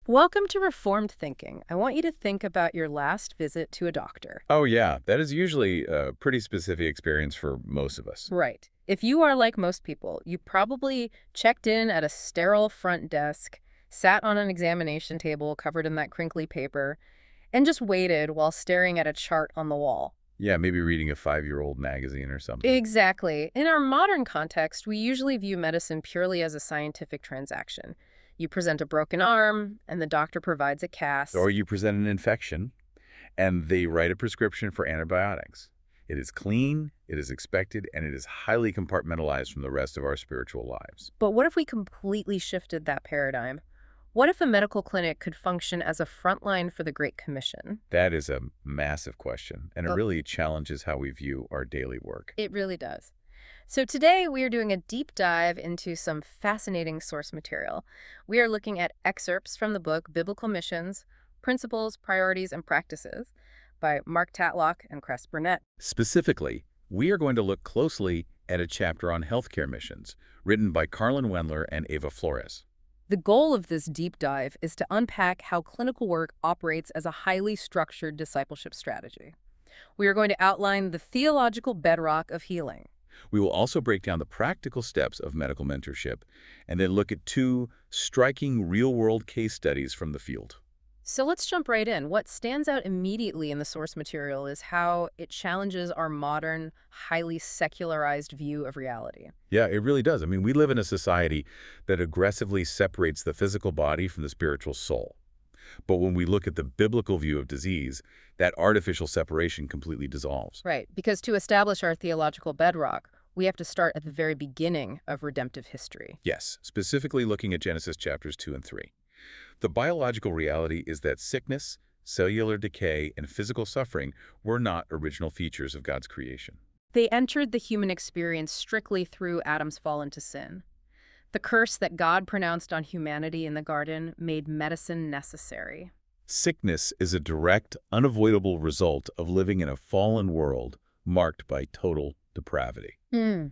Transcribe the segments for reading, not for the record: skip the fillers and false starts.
Welcome to Reformed Thinking. I want you to think about your last visit to a doctor. Oh, yeah. That is usually a pretty specific experience for most of us. Right. If you are like most people, you probably checked in at a sterile front desk, sat on an examination table covered in that crinkly paper, and just waited while staring at a chart on the wall. Yeah, maybe reading a 5-year-old magazine or something. Exactly. In our modern context, we usually view medicine purely as a scientific transaction. You present a broken arm, and the doctor provides a Or cast. you present an infection, and they write a prescription for antibiotics. It is clean, it is expected, and it is highly compartmentalized from the rest of our spiritual lives. But what if we completely shifted that paradigm? What if a medical clinic could function as a front line for the Great Commission? That is a massive question, and it Oh, really challenges how we view our daily work. it really does. So today we are doing a deep dive into some fascinating source material. We are looking at excerpts from the book Biblical Missions, Principles, Priorities, and Practices by Mark Tatlock and Burnett. Specifically, we are going to look closely at a chapter on healthcare missions, written by Carlin Wendler and Eva Flores. The goal of this deep dive is to unpack how clinical work operates as a highly structured discipleship strategy. We are going to outline the theological bedrock of healing. We will also break down the practical steps of medical mentorship and then look at two striking real-world case studies from the field. So let's jump right in. What stands out immediately in the source material is how it challenges our modern, highly secularized view of reality. Yeah, it really does. I mean, we live in a society that aggressively separates the physical body from the spiritual soul. But when we look at the biblical view of disease, that artificial separation completely dissolves. Right, because to establish our theological bedrock, we have to start at the very beginning of redemptive history. Yes, specifically looking at Genesis chapters 2 and 3. The biological reality is that sickness, cellular decay, and physical suffering were not original features of God's creation. They entered the human experience strictly through Adam's fall into sin. The curse that God pronounced on humanity in the garden made medicine necessary. Sickness is a direct, unavoidable result of living in a fallen world marked by total depravity. Hmm.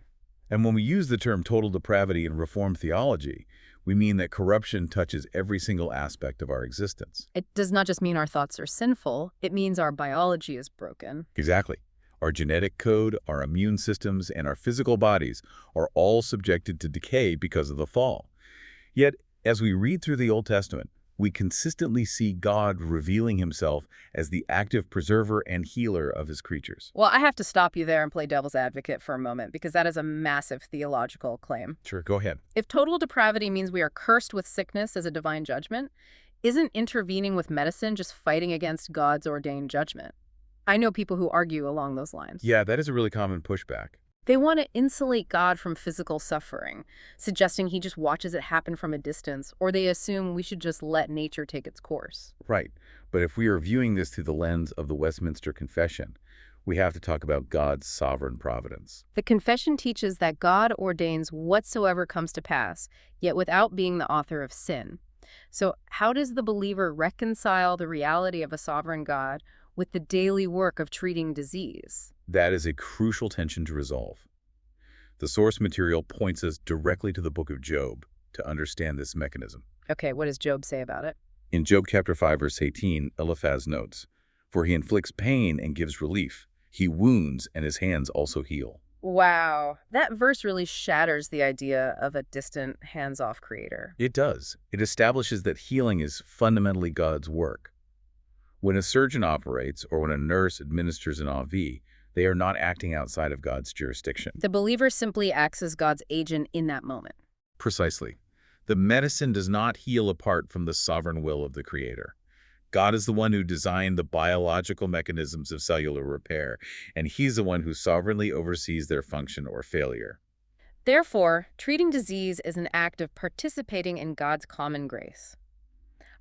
And when we use the term total depravity in Reformed theology, we mean that corruption touches every single aspect of our existence. It does not just mean our thoughts are sinful, it means our biology is broken. Exactly. Our genetic code, our immune systems, and our physical bodies are all subjected to decay because of the fall. Yet, as we read through the Old Testament, we consistently see God revealing himself as the active preserver and healer of his creatures. Well, I have to stop you there and play devil's advocate for a moment because that is a massive theological claim. Sure, go ahead. If total depravity means we are cursed with sickness as a divine judgment, isn't intervening with medicine just fighting against God's ordained judgment? I know people who argue along those lines. Yeah, that is a really common pushback. They want to insulate God from physical suffering, suggesting he just watches it happen from a distance, or they assume we should just let nature take its course. Right. But if we are viewing this through the lens of the Westminster Confession, we have to talk about God's sovereign providence. The confession teaches that God ordains whatsoever comes to pass, yet without being the author of sin. So how does the believer reconcile the reality of a sovereign God with the daily work of treating disease? That is a crucial tension to resolve. The source material points us directly to the book of Job to understand this mechanism. Okay, what does Job say about it? In Job chapter 5, verse 18, Eliphaz notes, "For he inflicts pain and gives relief. He wounds, and his hands also heal." Wow, that verse really shatters the idea of a distant, hands-off creator. It does. It establishes that healing is fundamentally God's work. When a surgeon operates or when a nurse administers an IV, they are not acting outside of God's jurisdiction. The believer simply acts as God's agent in that moment. Precisely. The medicine does not heal apart from the sovereign will of the Creator. God is the one who designed the biological mechanisms of cellular repair, and he's the one who sovereignly oversees their function or failure. Therefore, treating disease is an act of participating in God's common grace.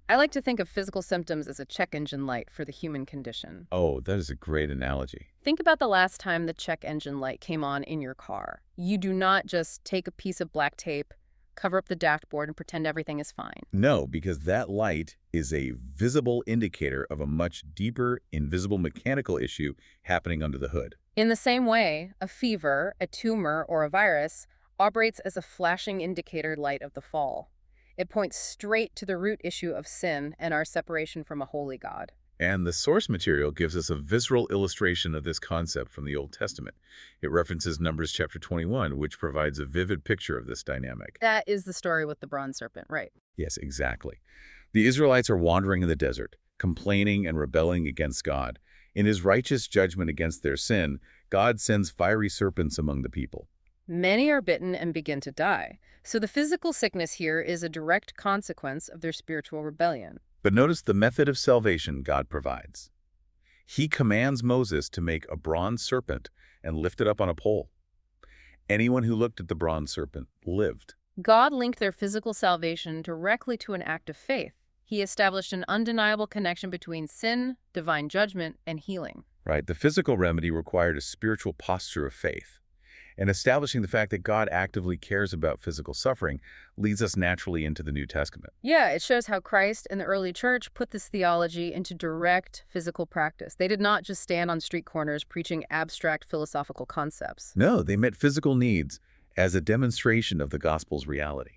I like to think of physical symptoms as a check engine light for the human condition. Oh, that is a great analogy. Think about the last time the check engine light came on in your car. You do not just take a piece of black tape, cover up the dashboard, and pretend everything is fine. No, because that light is a visible indicator of a much deeper, invisible mechanical issue happening under the hood. In the same way, a fever, a tumor, or a virus operates as a flashing indicator light of the fall. It points straight to the root issue of sin and our separation from a holy God. And the source material gives us a visceral illustration of this concept from the Old Testament. It references Numbers chapter 21, which provides a vivid picture of this dynamic. That is the story with the bronze serpent, right? Yes, exactly. The Israelites are wandering in the desert, complaining and rebelling against God. In his righteous judgment against their sin, God sends fiery serpents among the people. Many are bitten and begin to die. So the physical sickness here is a direct consequence of their spiritual rebellion. But notice the method of salvation God provides. He commands Moses to make a bronze serpent and lift it up on a pole. Anyone who looked at the bronze serpent lived. God linked their physical salvation directly to an act of faith. He established an undeniable connection between sin, divine judgment, and healing. Right? The physical remedy required a spiritual posture of faith. And establishing the fact that God actively cares about physical suffering leads us naturally into the New Testament. Yeah, it shows how Christ and the early church put this theology into direct physical practice. They did not just stand on street corners preaching abstract philosophical concepts. No, they met physical needs as a demonstration of the gospel's reality.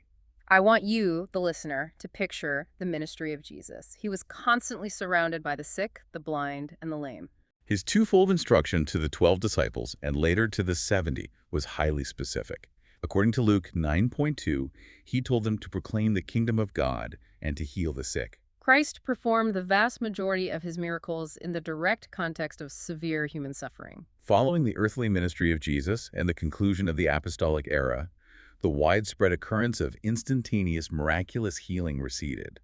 I want you, the listener, to picture the ministry of Jesus. He was constantly surrounded by the sick, the blind, and the lame. His twofold instruction to the 12 disciples and later to the 70 was highly specific. According to Luke 9:2, he told them to proclaim the kingdom of God and to heal the sick. Christ performed the vast majority of his miracles in the direct context of severe human suffering. Following the earthly ministry of Jesus and the conclusion of the apostolic era, the widespread occurrence of instantaneous miraculous healing receded.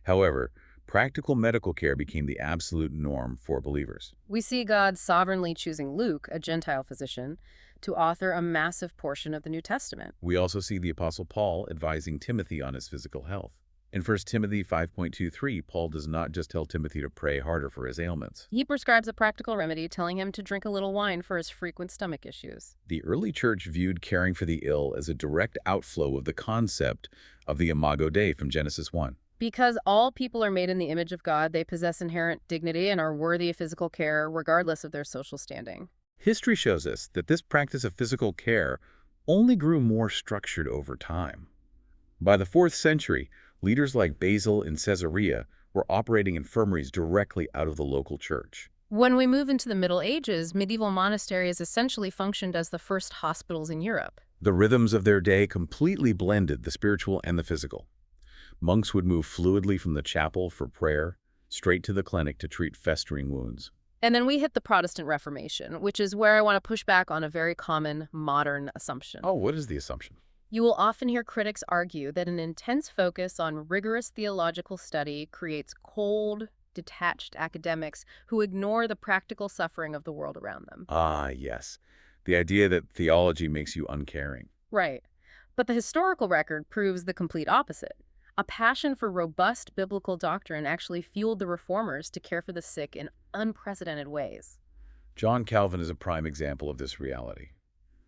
However, practical medical care became the absolute norm for believers. We see God sovereignly choosing Luke, a Gentile physician, to author a massive portion of the New Testament. We also see the Apostle Paul advising Timothy on his physical health. In 1 Timothy 5:23, Paul does not just tell Timothy to pray harder for his ailments. He prescribes a practical remedy, telling him to drink a little wine for his frequent stomach issues. The early church viewed caring for the ill as a direct outflow of the concept of the Imago Dei from Genesis 1. Because all people are made in the image of God, they possess inherent dignity and are worthy of physical care regardless of their social standing. History shows us that this practice of physical care only grew more structured over time. By the 4th century, leaders like Basil in Caesarea were operating infirmaries directly out of the local church. When we move into the Middle Ages, medieval monasteries essentially functioned as the first hospitals in Europe. The rhythms of their day completely blended the spiritual and the physical. Monks would move fluidly from the chapel for prayer straight to the clinic to treat festering wounds. And then we hit the Protestant Reformation, which is where I want to push back on a very common modern assumption. Oh, what is the assumption? You will often hear critics argue that an intense focus on rigorous theological study creates cold, detached academics who ignore the practical suffering of the world around them. Ah, yes. The idea that theology makes you uncaring. Right. But the historical record proves the complete opposite. A passion for robust biblical doctrine actually fueled the reformers to care for the sick in unprecedented ways. John Calvin is a prime example of this reality.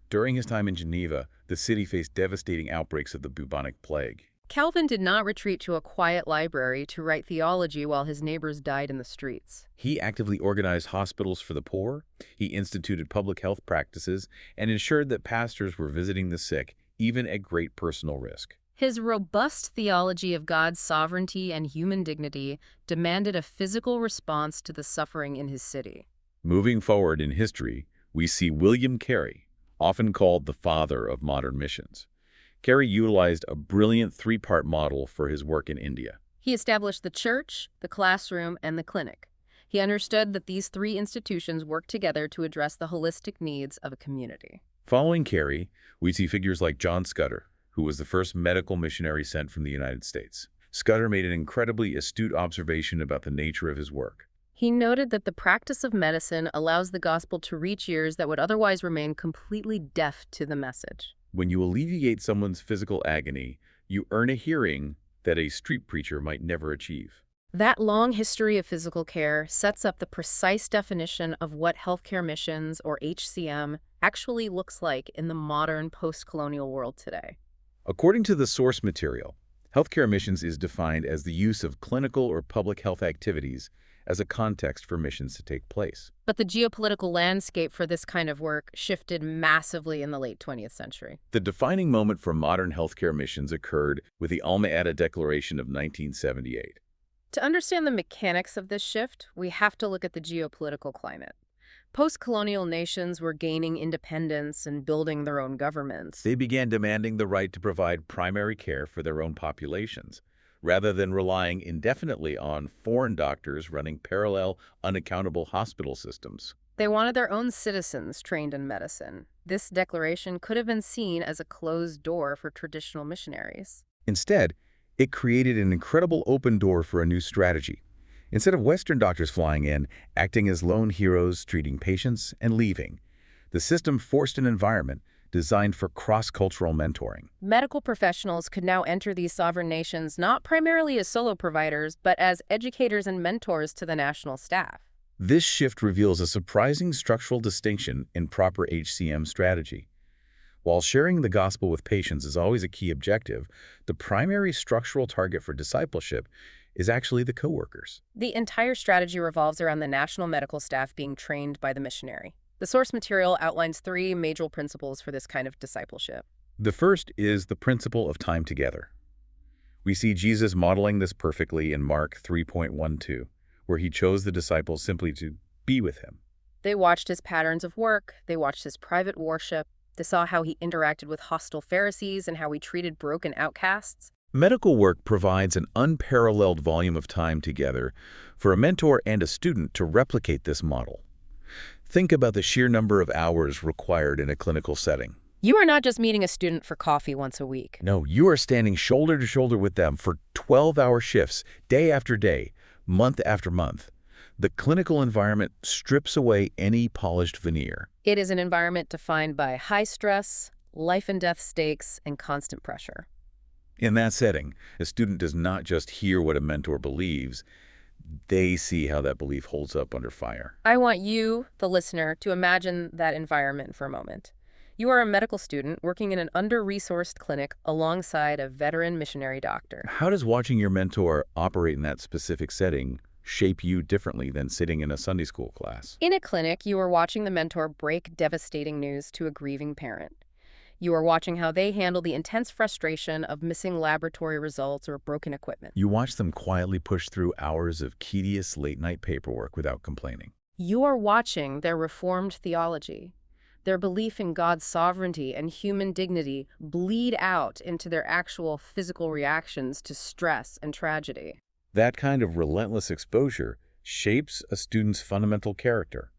During his time in Geneva, the city faced devastating outbreaks of the bubonic plague. Calvin did not retreat to a quiet library to write theology while his neighbors died in the streets. He actively organized hospitals for the poor, he instituted public health practices, and ensured that pastors were visiting the sick, even at great personal risk. His robust theology of God's sovereignty and human dignity demanded a physical response to the suffering in his city. Moving forward in history, we see William Carey, often called the father of modern missions. Carey utilized a brilliant three-part model for his work in India. He established the church, the classroom, and the clinic. He understood that these three institutions work together to address the holistic needs of a community. Following Carey, we see figures like John Scudder, who was the first medical missionary sent from the United States. Scudder made an incredibly astute observation about the nature of his work. He noted that the practice of medicine allows the gospel to reach ears that would otherwise remain completely deaf to the message. When you alleviate someone's physical agony, you earn a hearing that a street preacher might never achieve. That long history of physical care sets up the precise definition of what healthcare missions, or HCM, actually looks like in the modern post-colonial world today. According to the source material, Healthcare missions is defined as the use of clinical or public health activities as a context for missions to take place. But the geopolitical landscape for this kind of work shifted massively in the late 20th century. The defining moment for modern healthcare missions occurred with the Alma-Ata Declaration of 1978. To understand the mechanics of this shift, we have to look at the geopolitical climate. Post-colonial nations were gaining independence and building their own governments. They began demanding the right to provide primary care for their own populations, rather than relying indefinitely on foreign doctors running parallel, unaccountable hospital systems. They wanted their own citizens trained in medicine. This declaration could have been seen as a closed door for traditional missionaries. Instead, it created an incredible open door for a new strategy. Instead of Western doctors flying in, acting as lone heroes, treating patients, and leaving, the system forced an environment designed for cross-cultural mentoring. Medical professionals could now enter these sovereign nations not primarily as solo providers, but as educators and mentors to the national staff. This shift reveals a surprising structural distinction in proper HCM strategy. While sharing the gospel with patients is always a key objective, the primary structural target for discipleship is actually the coworkers. The entire strategy revolves around the national medical staff being trained by the missionary. The source material outlines three major principles for this kind of discipleship. The first is the principle of time together. We see Jesus modeling this perfectly in Mark 3.12, where he chose the disciples simply to be with him. They watched his patterns of work, they watched his private worship, they saw how he interacted with hostile Pharisees and how he treated broken outcasts. Medical work provides an unparalleled volume of time together for a mentor and a student to replicate this model. Think about the sheer number of hours required in a clinical setting. You are not just meeting a student for coffee once a week. No, you are standing shoulder to shoulder with them for 12-hour shifts, day after day, month after month. The clinical environment strips away any polished veneer. It is an environment defined by high stress, life and death stakes, and constant pressure. In that setting, a student does not just hear what a mentor believes, they see how that belief holds up under fire. I want you, the listener, to imagine that environment for a moment. You are a medical student working in an under-resourced clinic alongside a veteran missionary doctor. How does watching your mentor operate in that specific setting shape you differently than sitting in a Sunday school class? In a clinic, you are watching the mentor break devastating news to a grieving parent. You are watching how they handle the intense frustration of missing laboratory results or broken equipment. You watch them quietly push through hours of tedious late-night paperwork without complaining. You are watching their reformed theology, their belief in God's sovereignty and human dignity bleed out into their actual physical reactions to stress and tragedy. That kind of relentless exposure shapes a student's fundamental character.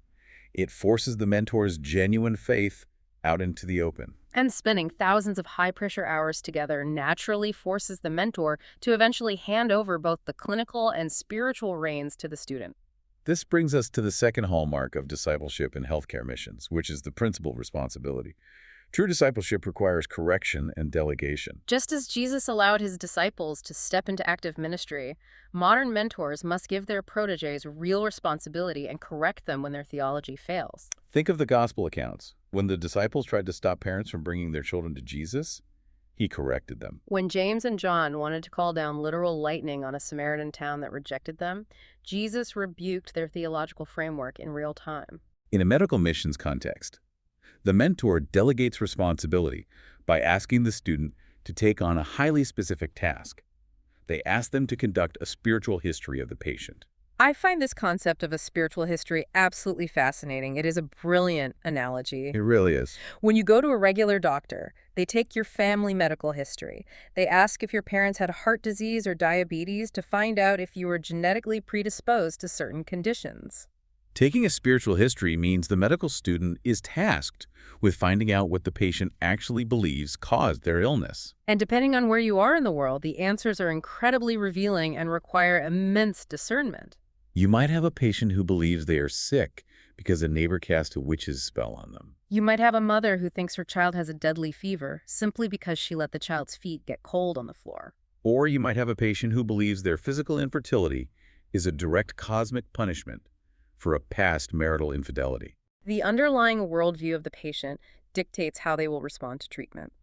It forces the mentor's genuine faith out into the open. And spending thousands of high-pressure hours together naturally forces the mentor to eventually hand over both the clinical and spiritual reins to the student. This brings us to the second hallmark of discipleship in healthcare missions, which is the principal responsibility. True discipleship requires correction and delegation. Just as Jesus allowed his disciples to step into active ministry, modern mentors must give their protégés real responsibility and correct them when their theology fails. Think of the gospel accounts. When the disciples tried to stop parents from bringing their children to Jesus, he corrected them. When James and John wanted to call down literal lightning on a Samaritan town that rejected them, Jesus rebuked their theological framework in real time. In a medical missions context, the mentor delegates responsibility by asking the student to take on a highly specific task. They ask them to conduct a spiritual history of the patient. I find this concept of a spiritual history absolutely fascinating. It is a brilliant analogy. It really is. When you go to a regular doctor, they take your family medical history. They ask if your parents had heart disease or diabetes to find out if you were genetically predisposed to certain conditions. Taking a spiritual history means the medical student is tasked with finding out what the patient actually believes caused their illness. And depending on where you are in the world, the answers are incredibly revealing and require immense discernment. You might have a patient who believes they are sick because a neighbor cast a witch's spell on them. You might have a mother who thinks her child has a deadly fever simply because she let the child's feet get cold on the floor. Or you might have a patient who believes their physical infertility is a direct cosmic punishment for a past marital infidelity. The underlying worldview of the patient dictates how they will respond to treatment.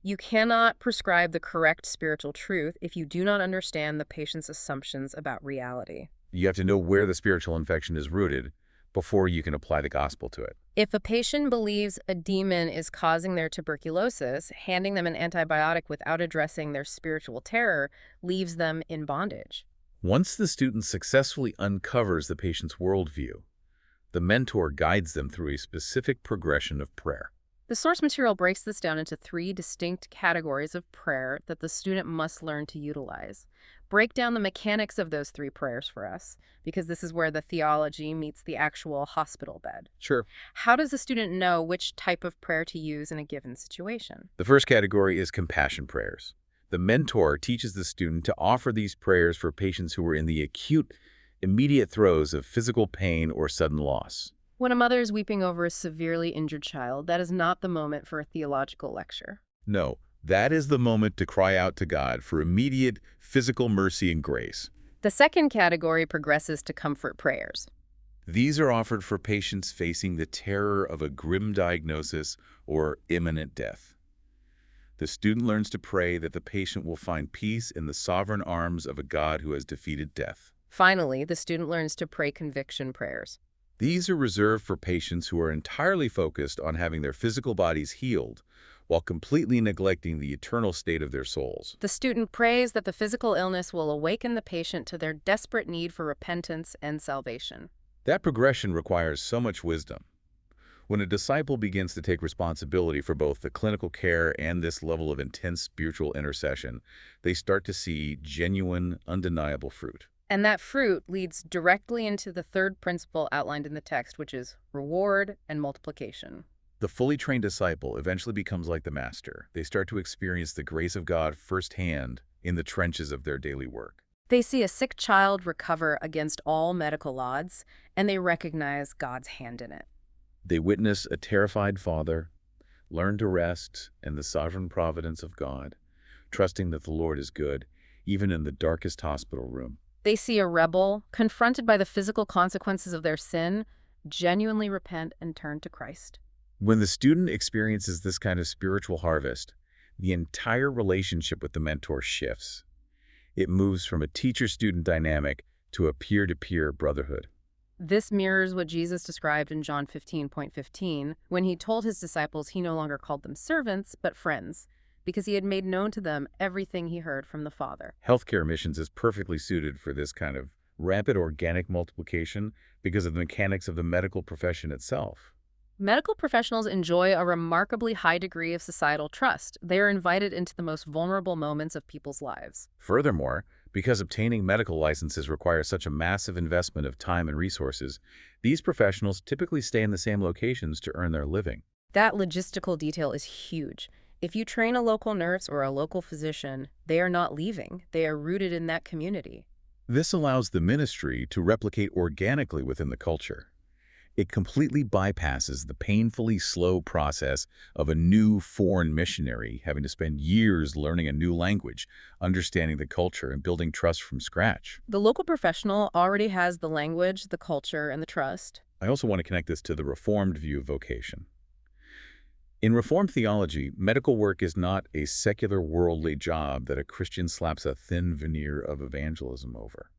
You cannot prescribe the correct spiritual truth if you do not understand the patient's assumptions about reality. You have to know where the spiritual infection is rooted before you can apply the gospel to it. If a patient believes a demon is causing their tuberculosis, handing them an antibiotic without addressing their spiritual terror leaves them in bondage. Once the student successfully uncovers the patient's worldview, the mentor guides them through a specific progression of prayer. The source material breaks this down into 3 distinct categories of prayer that the student must learn to utilize. Break down the mechanics of those 3 prayers for us, because this is where the theology meets the actual hospital bed. Sure. How does the student know which type of prayer to use in a given situation? The first category is compassion prayers. The mentor teaches the student to offer these prayers for patients who are in the acute, immediate throes of physical pain or sudden loss. When a mother is weeping over a severely injured child, that is not the moment for a theological lecture. No, that is the moment to cry out to God for immediate physical mercy and grace. The second category progresses to comfort prayers. These are offered for patients facing the terror of a grim diagnosis or imminent death. The student learns to pray that the patient will find peace in the sovereign arms of a God who has defeated death. Finally, the student learns to pray conviction prayers. These are reserved for patients who are entirely focused on having their physical bodies healed while completely neglecting the eternal state of their souls. The student prays that the physical illness will awaken the patient to their desperate need for repentance and salvation. That progression requires so much wisdom. When a disciple begins to take responsibility for both the clinical care and this level of intense spiritual intercession, they start to see genuine, undeniable fruit. And that fruit leads directly into the third principle outlined in the text, which is reward and multiplication. The fully trained disciple eventually becomes like the master. They start to experience the grace of God firsthand in the trenches of their daily work. They see a sick child recover against all medical odds, and they recognize God's hand in it. They witness a terrified father, learn to rest in the sovereign providence of God, trusting that the Lord is good, even in the darkest hospital room. They see a rebel, confronted by the physical consequences of their sin, genuinely repent and turn to Christ. When the student experiences this kind of spiritual harvest, the entire relationship with the mentor shifts. It moves from a teacher-student dynamic to a peer-to-peer brotherhood. This mirrors what Jesus described in John 15:15, when he told his disciples he no longer called them servants, but friends, because he had made known to them everything he heard from the Father. Healthcare missions is perfectly suited for this kind of rapid organic multiplication because of the mechanics of the medical profession itself. Medical professionals enjoy a remarkably high degree of societal trust. They are invited into the most vulnerable moments of people's lives. Furthermore, because obtaining medical licenses requires such a massive investment of time and resources, these professionals typically stay in the same locations to earn their living. That logistical detail is huge. If you train a local nurse or a local physician, they are not leaving. They are rooted in that community. This allows the ministry to replicate organically within the culture. It completely bypasses the painfully slow process of a new foreign missionary having to spend years learning a new language, understanding the culture, and building trust from scratch. The local professional already has the language, the culture, and the trust. I also want to connect this to the Reformed view of vocation. In Reformed theology, medical work is not a secular worldly job that a Christian slaps a thin veneer of evangelism over.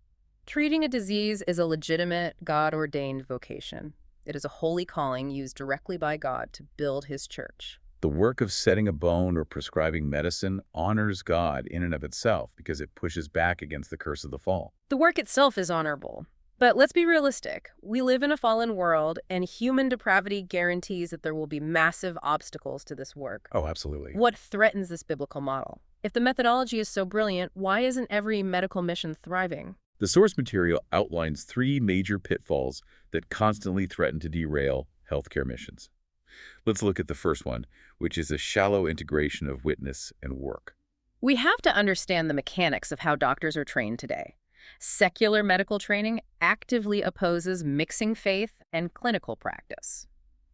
Treating a disease is a legitimate, God-ordained vocation. It is a holy calling used directly by God to build his church. The work of setting a bone or prescribing medicine honors God in and of itself because it pushes back against the curse of the fall. The work itself is honorable. But let's be realistic. We live in a fallen world, and human depravity guarantees that there will be massive obstacles to this work. Oh, absolutely. What threatens this biblical model? If the methodology is so brilliant, why isn't every medical mission thriving? The source material outlines 3 major pitfalls that constantly threaten to derail healthcare missions. Let's look at the first one, which is a shallow integration of witness and work. We have to understand the mechanics of how doctors are trained today. Secular medical training actively opposes mixing faith and clinical practice.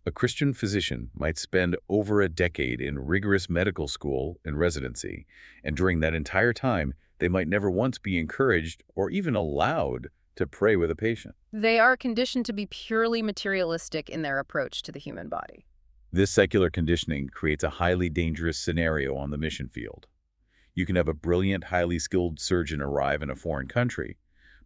A Christian physician might spend over a decade in rigorous medical school and residency, and during that entire time, they might never once be encouraged or even allowed to pray with a patient. They are conditioned to be purely materialistic in their approach to the human body. This secular conditioning creates a highly dangerous scenario on the mission field. You can have a brilliant, highly skilled surgeon arrive in a foreign country,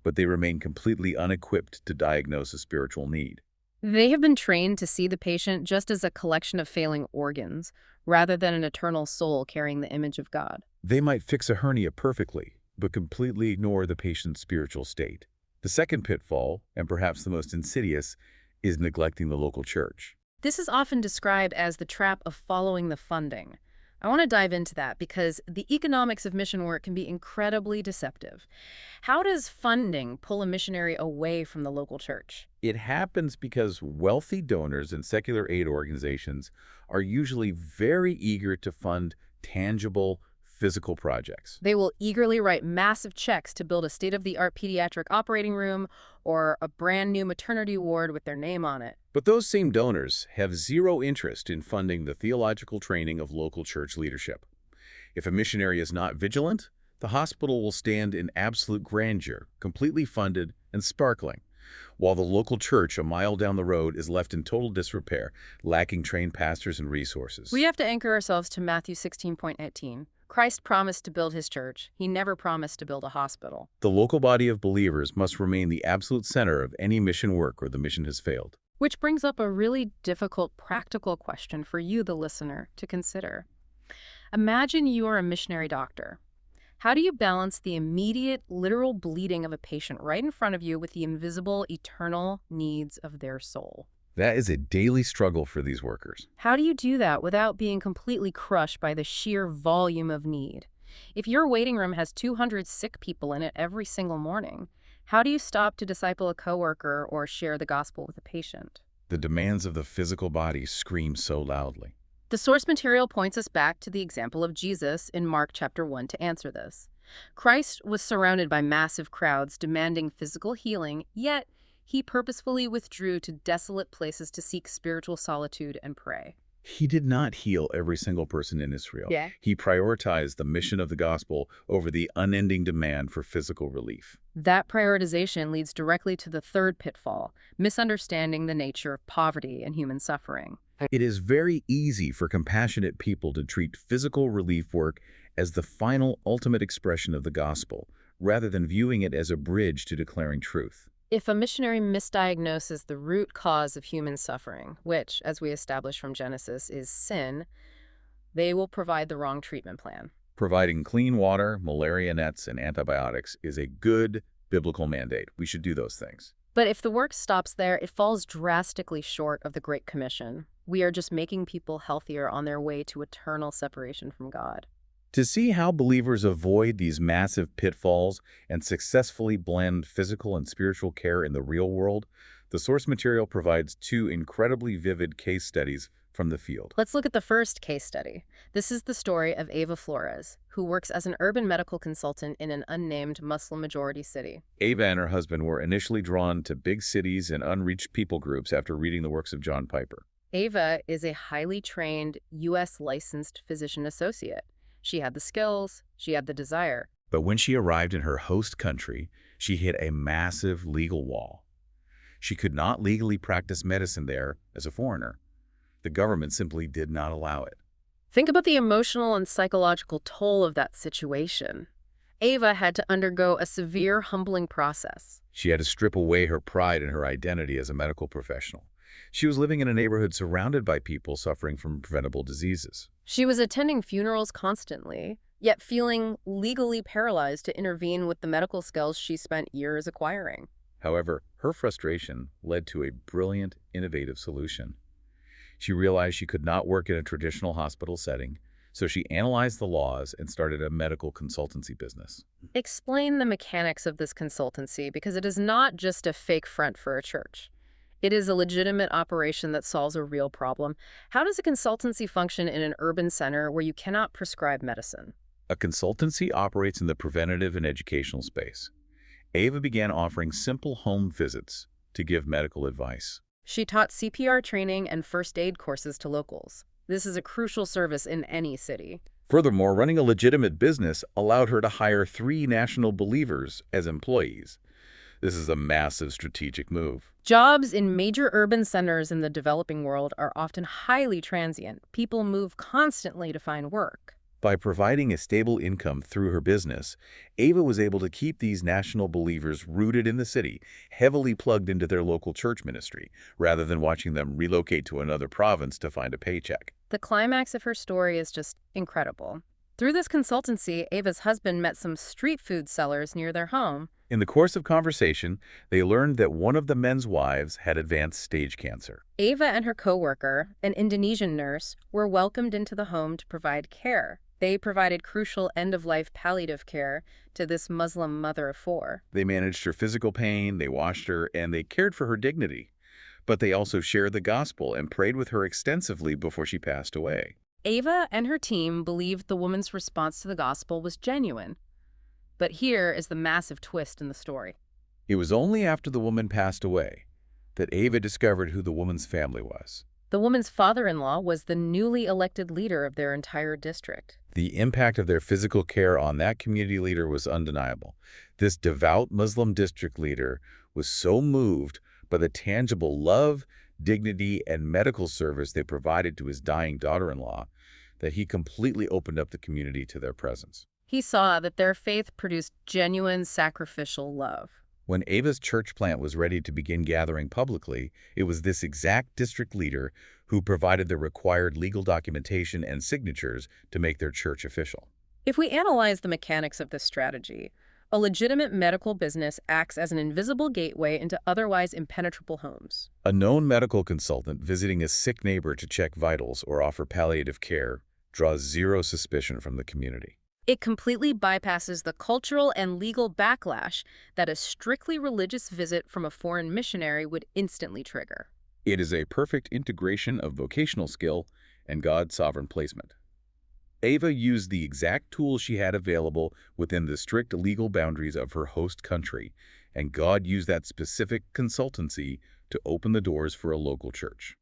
but they remain completely unequipped to diagnose a spiritual need. They have been trained to see the patient just as a collection of failing organs, rather than an eternal soul carrying the image of God. They might fix a hernia perfectly, but completely ignore the patient's spiritual state. The second pitfall, and perhaps the most insidious, is neglecting the local church. This is often described as the trap of following the funding. I want to dive into that because the economics of mission work can be incredibly deceptive. How does funding pull a missionary away from the local church? It happens because wealthy donors and secular aid organizations are usually very eager to fund tangible, physical projects. They will eagerly write massive checks to build a state-of-the-art pediatric operating room or a brand new maternity ward with their name on it. But those same donors have zero interest in funding the theological training of local church leadership. If a missionary is not vigilant, the hospital will stand in absolute grandeur, completely funded and sparkling, while the local church a mile down the road is left in total disrepair, lacking trained pastors and resources. We have to anchor ourselves to Matthew 16:18. Christ promised to build his church. He never promised to build a hospital. The local body of believers must remain the absolute center of any mission work or the mission has failed. Which brings up a really difficult practical question for you, the listener, to consider. Imagine you are a missionary doctor. How do you balance the immediate, literal bleeding of a patient right in front of you with the invisible, eternal needs of their soul? That is a daily struggle for these workers. How do you do that without being completely crushed by the sheer volume of need? If your waiting room has 200 sick people in it every single morning, how do you stop to disciple a coworker or share the gospel with a patient? The demands of the physical body scream so loudly. The source material points us back to the example of Jesus in Mark chapter 1 to answer this. Christ was surrounded by massive crowds demanding physical healing, yet he purposefully withdrew to desolate places to seek spiritual solitude and pray. He did not heal every single person in Israel. Yeah. He prioritized the mission of the gospel over the unending demand for physical relief. That prioritization leads directly to the third pitfall, misunderstanding the nature of poverty and human suffering. It is very easy for compassionate people to treat physical relief work as the final, ultimate expression of the gospel, rather than viewing it as a bridge to declaring truth. If a missionary misdiagnoses the root cause of human suffering, which, as we established from Genesis, is sin, they will provide the wrong treatment plan. Providing clean water, malaria nets, and antibiotics is a good biblical mandate. We should do those things. But if the work stops there, it falls drastically short of the Great Commission. We are just making people healthier on their way to eternal separation from God. To see how believers avoid these massive pitfalls and successfully blend physical and spiritual care in the real world, the source material provides two incredibly vivid case studies from the field. Let's look at the first case study. This is the story of Ava Flores, who works as an urban medical consultant in an unnamed Muslim-majority city. Ava and her husband were initially drawn to big cities and unreached people groups after reading the works of John Piper. Ava is a highly trained, U.S. licensed physician associate. She had the skills, she had the desire. But when she arrived in her host country, she hit a massive legal wall. She could not legally practice medicine there as a foreigner. The government simply did not allow it. Think about the emotional and psychological toll of that situation. Ava had to undergo a severe, humbling process. She had to strip away her pride and her identity as a medical professional. She was living in a neighborhood surrounded by people suffering from preventable diseases. She was attending funerals constantly, yet feeling legally paralyzed to intervene with the medical skills she spent years acquiring. However, her frustration led to a brilliant, innovative solution. She realized she could not work in a traditional hospital setting, so she analyzed the laws and started a medical consultancy business. Explain the mechanics of this consultancy, because it is not just a fake front for a church. It is a legitimate operation that solves a real problem. How does a consultancy function in an urban center where you cannot prescribe medicine? A consultancy operates in the preventative and educational space. Ava began offering simple home visits to give medical advice. She taught CPR training and first aid courses to locals. This is a crucial service in any city. Furthermore, running a legitimate business allowed her to hire 3 national believers as employees. This is a massive strategic move. Jobs in major urban centers in the developing world are often highly transient. People move constantly to find work. By providing a stable income through her business, Ava was able to keep these national believers rooted in the city, heavily plugged into their local church ministry, rather than watching them relocate to another province to find a paycheck. The climax of her story is just incredible. Through this consultancy, Ava's husband met some street food sellers near their home. In the course of conversation, they learned that one of the men's wives had advanced stage cancer. Ava and her coworker, an Indonesian nurse, were welcomed into the home to provide care. They provided crucial end-of-life palliative care to this Muslim mother of four. They managed her physical pain, they washed her, and they cared for her dignity. But they also shared the gospel and prayed with her extensively before she passed away. Ava and her team believed the woman's response to the gospel was genuine. But here is the massive twist in the story. It was only after the woman passed away that Ava discovered who the woman's family was. The woman's father-in-law was the newly elected leader of their entire district. The impact of their physical care on that community leader was undeniable. This devout Muslim district leader was so moved by the tangible love, dignity, and medical service they provided to his dying daughter-in-law that he completely opened up the community to their presence. He saw that their faith produced genuine sacrificial love. When Ava's church plant was ready to begin gathering publicly, it was this exact district leader who provided the required legal documentation and signatures to make their church official. If we analyze the mechanics of this strategy, a legitimate medical business acts as an invisible gateway into otherwise impenetrable homes. A known medical consultant visiting a sick neighbor to check vitals or offer palliative care draws zero suspicion from the community. It completely bypasses the cultural and legal backlash that a strictly religious visit from a foreign missionary would instantly trigger. It is a perfect integration of vocational skill and God's sovereign placement. Ava used the exact tools she had available within the strict legal boundaries of her host country, and God used that specific consultancy to open the doors for a local church.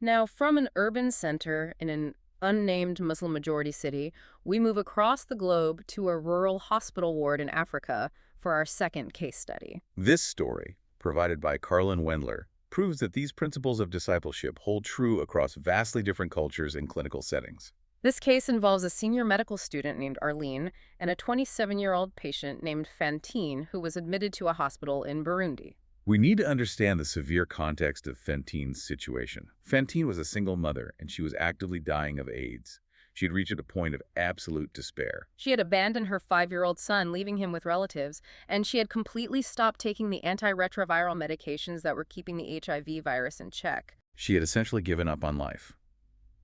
Now, from an urban center in an unnamed Muslim-majority city, we move across the globe to a rural hospital ward in Africa for our second case study. This story, provided by Carlin Wendler, proves that these principles of discipleship hold true across vastly different cultures and clinical settings. This case involves a senior medical student named Arlene and a 27-year-old patient named Fantine who was admitted to a hospital in Burundi. We need to understand the severe context of Fantine's situation. Fantine was a single mother, and she was actively dying of AIDS. She had reached a point of absolute despair. She had abandoned her 5-year-old son, leaving him with relatives, and she had completely stopped taking the antiretroviral medications that were keeping the HIV virus in check. She had essentially given up on life.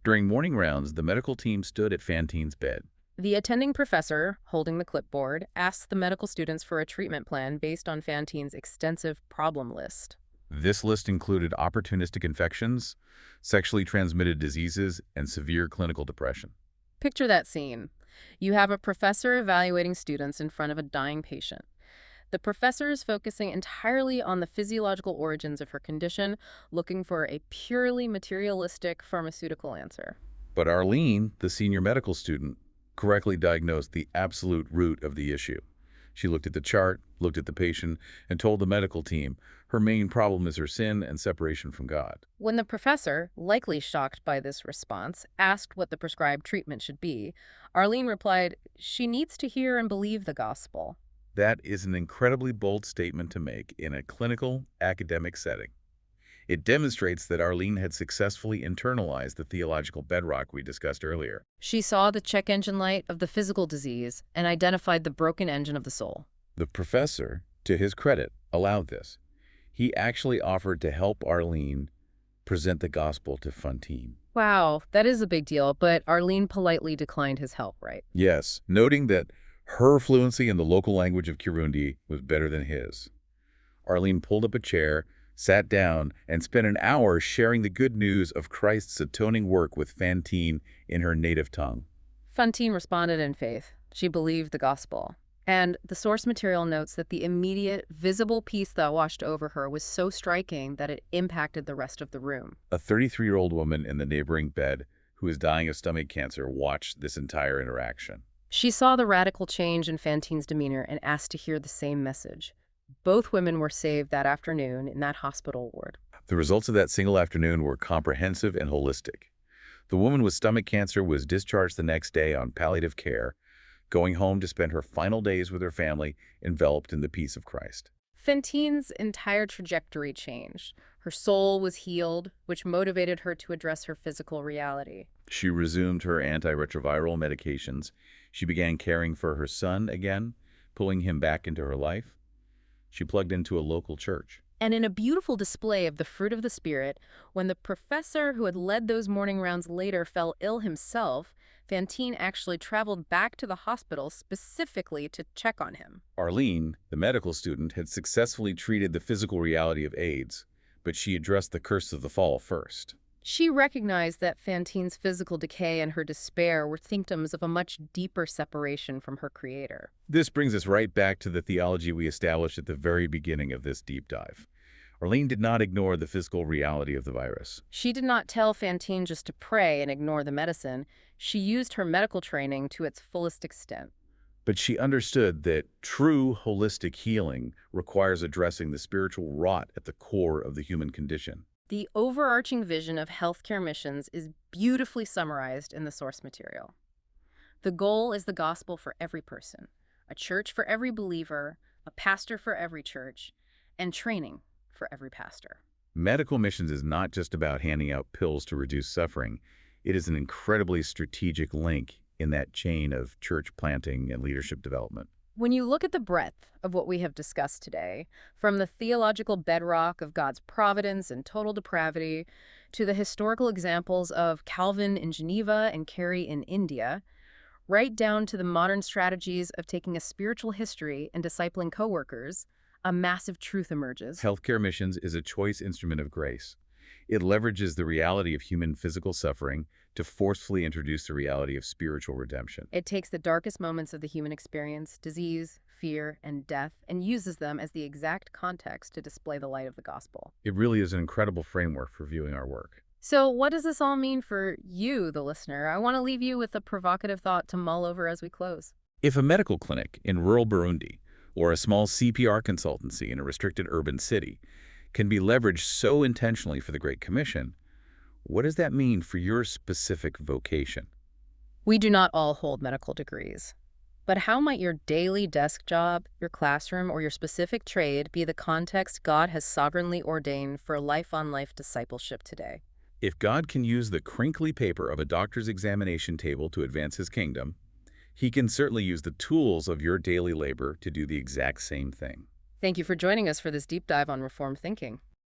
During morning rounds, the medical team stood at Fantine's bed. The attending professor, holding the clipboard, asked the medical students for a treatment plan based on Fantine's extensive problem list. This list included opportunistic infections, sexually transmitted diseases, and severe clinical depression. Picture that scene. You have a professor evaluating students in front of a dying patient. The professor is focusing entirely on the physiological origins of her condition, looking for a purely materialistic pharmaceutical answer. But Arlene, the senior medical student, correctly diagnosed the absolute root of the issue. She looked at the chart, looked at the patient, and told the medical team her main problem is her sin and separation from God. When the professor, likely shocked by this response, asked what the prescribed treatment should be, Arlene replied, "She needs to hear and believe the gospel." That is an incredibly bold statement to make in a clinical, academic setting. It demonstrates that Arlene had successfully internalized the theological bedrock we discussed earlier. She saw the check engine light of the physical disease and identified the broken engine of the soul. The professor, to his credit, allowed this. He actually offered to help Arlene present the gospel to Fantine. Wow, that is a big deal, but Arlene politely declined his help, right? Yes, noting that her fluency in the local language of Kirundi was better than his. Arlene pulled up a chair, sat down, and spent an hour sharing the good news of Christ's atoning work with Fantine in her native tongue. Fantine responded in faith. She believed the gospel. And the source material notes that the immediate, visible peace that washed over her was so striking that it impacted the rest of the room. A 33-year-old woman in the neighboring bed who was dying of stomach cancer watched this entire interaction. She saw the radical change in Fantine's demeanor and asked to hear the same message. Both women were saved that afternoon in that hospital ward. The results of that single afternoon were comprehensive and holistic. The woman with stomach cancer was discharged the next day on palliative care, going home to spend her final days with her family enveloped in the peace of Christ. Fantine's entire trajectory changed. Her soul was healed, which motivated her to address her physical reality. She resumed her antiretroviral medications. She began caring for her son again, pulling him back into her life. She plugged into a local church. And in a beautiful display of the fruit of the Spirit, when the professor who had led those morning rounds later fell ill himself, Fantine actually traveled back to the hospital specifically to check on him. Arlene, the medical student, had successfully treated the physical reality of AIDS, but she addressed the curse of the fall first. She recognized that Fantine's physical decay and her despair were symptoms of a much deeper separation from her creator. This brings us right back to the theology we established at the very beginning of this deep dive. Arlene did not ignore the physical reality of the virus. She did not tell Fantine just to pray and ignore the medicine. She used her medical training to its fullest extent. But she understood that true holistic healing requires addressing the spiritual rot at the core of the human condition. The overarching vision of healthcare missions is beautifully summarized in the source material. The goal is the gospel for every person, a church for every believer, a pastor for every church, and training for every pastor. Medical missions is not just about handing out pills to reduce suffering. It is an incredibly strategic link in that chain of church planting and leadership development. When you look at the breadth of what we have discussed today, from the theological bedrock of God's providence and total depravity to the historical examples of Calvin in Geneva and Carey in India, right down to the modern strategies of taking a spiritual history and discipling coworkers, a massive truth emerges. Healthcare missions is a choice instrument of grace. It leverages the reality of human physical suffering to forcefully introduce the reality of spiritual redemption. It takes the darkest moments of the human experience, disease, fear, and death, and uses them as the exact context to display the light of the gospel. It really is an incredible framework for viewing our work. So what does this all mean for you, the listener? I want to leave you with a provocative thought to mull over as we close. If a medical clinic in rural Burundi or a small CPR consultancy in a restricted urban city can be leveraged so intentionally for the Great Commission, what does that mean for your specific vocation? We do not all hold medical degrees. But how might your daily desk job, your classroom, or your specific trade be the context God has sovereignly ordained for life-on-life discipleship today? If God can use the crinkly paper of a doctor's examination table to advance his kingdom, he can certainly use the tools of your daily labor to do the exact same thing. Thank you for joining us for this deep dive on Reformed thinking.